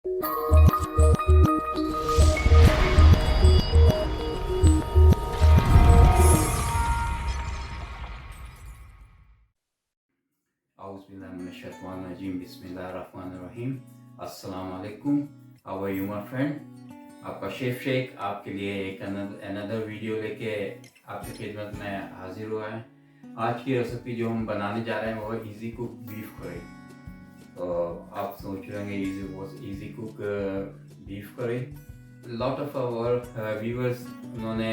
बिस्मिल्लाहिर्रहमानिर्रहीम। अस्सलाम वालेकुम। How are you my friend? आपका शेख आपके लिए एक अनदर वीडियो लेके आपकी खिदमत में हाजिर हुआ है। आज की रेसिपी जो हम बनाने जा रहे हैं वो इजी कुक बीफ करी। तो आप सोच रहे होंगे इजी कुक बीफ करी। लॉट ऑफ आवर व्यूअर्स उन्होंने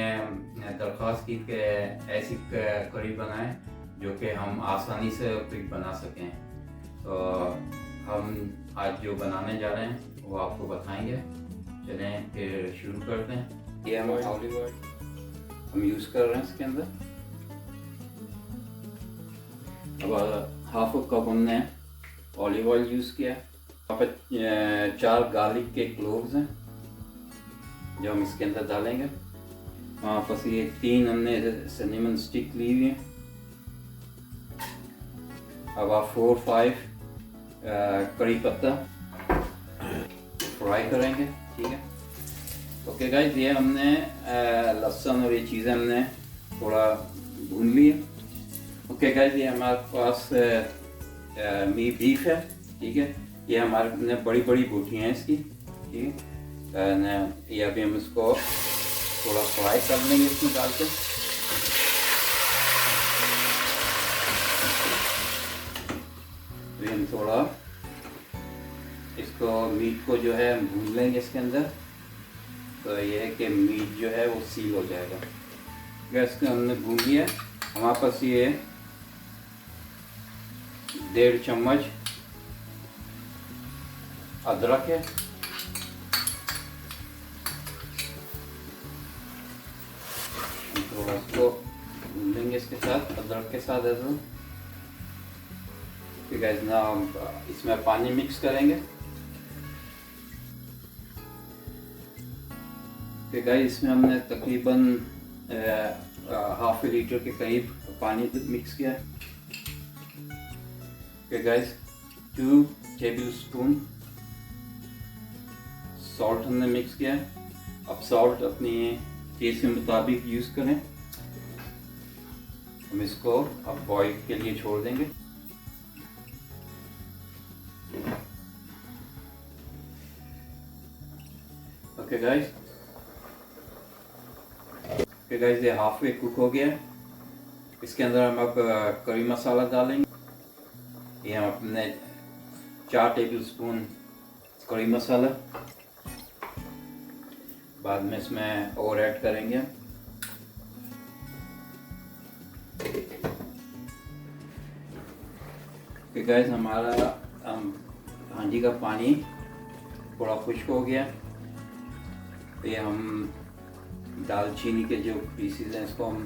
दरख्वास्त की कि ऐसी करी बनाएं जो कि हम आसानी से क्विक बना सकें। तो हम आज जो बनाने जा रहे हैं वो आपको बताएंगे। चलें फिर शुरू करते हैं। ये हम ऑलिव ऑयल हम यूज़ कर रहे हैं इसके अंदर। अब हाफ कप हमने ऑलिव ऑयल यूज़ किया। यहाँ पे 4 गार्लिक के क्लोव्स हैं जो हम इसके अंदर डालेंगे। वहाँ पर ये 3 हमने सिनेमन स्टिक ली हुई है। अब आप 4-5 कड़ी पत्ता फ्राई करेंगे, ठीक है। ओके गाइस, ये हमने लहसुन और ये चीज़ें हमने थोड़ा भून लिया। ओके गाइस, ये हमारे पास बीफ है, ठीक है। ये हमारे बड़ी बड़ी बोटियाँ हैं इसकी, ठीक है। ये अभी हम इसको थोड़ा फ्राई कर लेंगे इसमें डाल के। तो हम थोड़ा इसको मीट को जो है भून लेंगे इसके अंदर। तो ये है कि मीट जो है वो सील हो जाएगा। गैस को हमने भून लिया। हमारे पास ये 1.5 चम्मच अदरक है। हम थोड़ा इसको भून लेंगे इसके साथ, अदरक के साथ है। तो गैस ना हम इसमें पानी मिक्स करेंगे। गाइस, इसमें हमने तकरीबन ½ लीटर के करीब पानी मिक्स किया है। गाइस, 2 टेबलस्पून सॉल्ट हमने मिक्स किया है। अब सॉल्ट अपनी टेस्ट के मुताबिक यूज़ करें। हम इसको अब बॉईल के लिए छोड़ देंगे। ओके गाइस, ये हाफ वे कुक हो गया। इसके अंदर हम अब करी मसाला डालेंगे। ये हम अपने 4 टेबलस्पून करी मसाला बाद में इसमें और ऐड करेंगे। गाइस, हमारा हांडी का पानी थोड़ा खुश्क हो गया। ये हम दालचीनी के जो पीसेस हैं इसको हम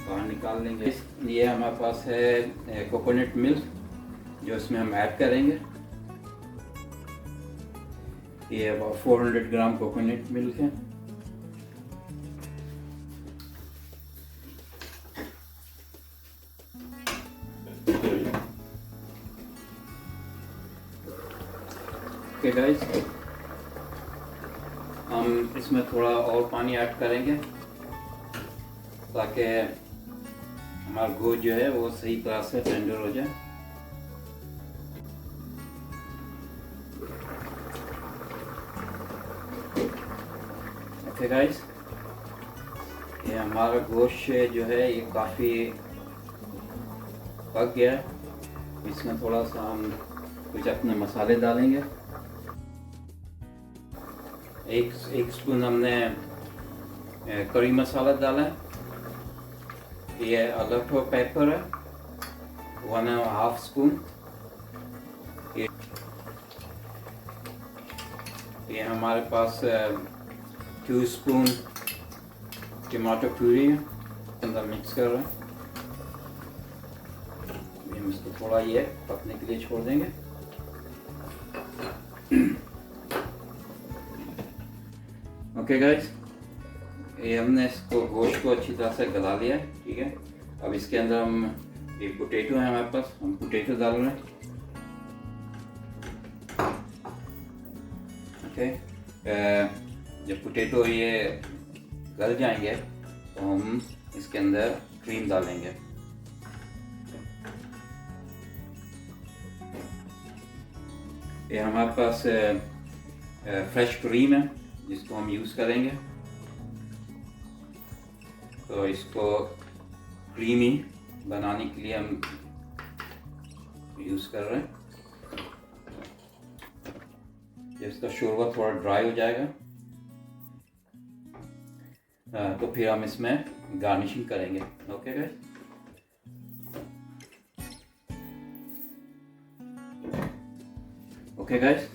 बाहर निकाल लेंगे। ये हमारे पास है कोकोनट मिल्क जो इसमें हम ऐड करेंगे। ये अबाउट 400 ग्राम कोकोनट मिल्क है। ओके गाइस, हम इसमें थोड़ा और पानी ऐड करेंगे ताकि हमारा गोश्त जो है वो सही तरह से टेंडर हो जाए। ओके गाइस, ये हमारा गोश्त जो है ये काफ़ी पक गया है। इसमें थोड़ा सा हम कुछ अपने मसाले डालेंगे। एक स्पून हमने करी मसाला डाला है। ये अलग पेपर है 1.5 स्पून। ये हमारे पास 2 स्पून टमाटो प्यूरी है, अंदर मिक्स कर रहे हैं। हम इसको थोड़ा ये पकने के लिए छोड़ देंगे। ओके गाइस, ये हमने इसको गोश्त को अच्छी तरह से गला लिया है, ठीक है। अब इसके अंदर हम एक पोटैटो है हमारे पास, हम पोटैटो डाल रहे हैं। ओके, जब पोटैटो ये गल जाएंगे तो हम इसके अंदर क्रीम डालेंगे। ये हमारे पास फ्रेश क्रीम है जिसको हम यूज़ करेंगे। तो इसको क्रीमी बनाने के लिए हम यूज़ कर रहे हैं। इसका शोरबा थोड़ा ड्राई हो जाएगा तो फिर हम इसमें गार्निशिंग करेंगे। ओके गाइस, ओके गाइस,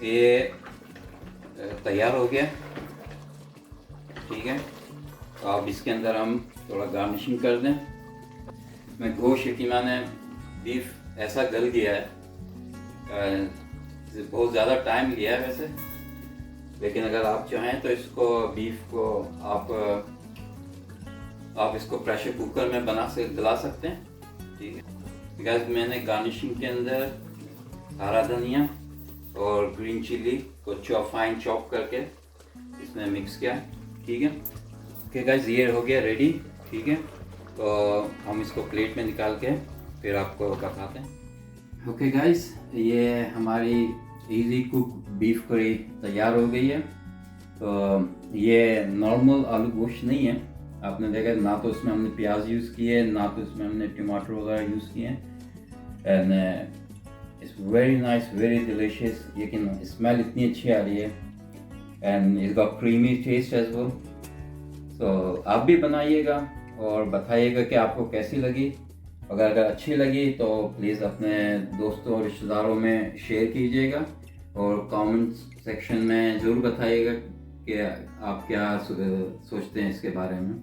ये तैयार हो गया। ठीक है, तो अब इसके अंदर हम थोड़ा गार्निशिंग कर दें। मैं गोश्त की मैंने बीफ ऐसा गल गया है, बहुत ज़्यादा टाइम लिया है वैसे, लेकिन अगर आप चाहें तो इसको बीफ को आप इसको प्रेशर कुकर में गला सकते हैं। ठीक है, बिकॉज मैंने गार्निशिंग के अंदर हरा धनिया और ग्रीन चिली को फाइन चॉप करके इसमें मिक्स किया। ठीक है, ओके गाइस, ये हो गया रेडी। ठीक है, तो हम इसको प्लेट में निकाल के फिर आपको बताते हैं। ओके गाइस, ये हमारी इजी कुक बीफ करी तैयार हो गई है। तो ये नॉर्मल आलू गोश्त नहीं है, आपने देखा ना तो उसमें हमने प्याज यूज़ किए ना तो उसमें हमने टमाटर वगैरह यूज़ किए। And it's very nice, very delicious. लेकिन स्मेल इतनी अच्छी आ रही है एंड इसका क्रीमी टेस्ट एज वेल। तो आप भी बनाइएगा और बताइएगा कि आपको कैसी लगी। अगर अच्छी लगी तो प्लीज़ अपने दोस्तों और रिश्तेदारों में शेयर कीजिएगा और कमेंट सेक्शन में ज़रूर बताइएगा कि आप क्या सोचते हैं इसके बारे में।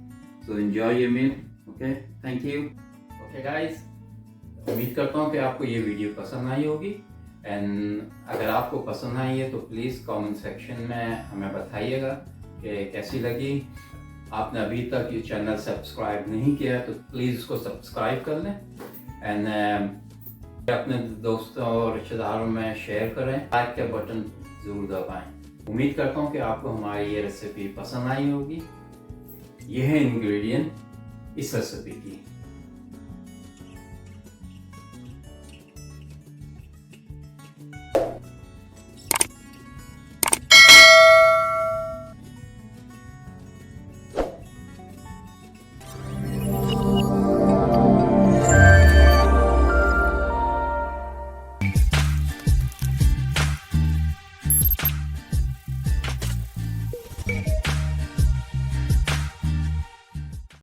So enjoy your meal. Okay, thank you. Okay guys, उम्मीद करता हूँ कि आपको ये वीडियो पसंद आई होगी। एंड अगर आपको पसंद आई है तो प्लीज़ कमेंट सेक्शन में हमें बताइएगा कि कैसी लगी। आपने अभी तक ये चैनल सब्सक्राइब नहीं किया तो प्लीज़ इसको सब्सक्राइब कर लें एंड अपने दोस्तों और रिश्तेदारों में शेयर करें। लाइक का बटन ज़रूर दबाएं। उम्मीद करता हूँ कि आपको हमारी ये रेसिपी पसंद आई होगी। ये है इंग्रेडिएंट इस रेसिपी की।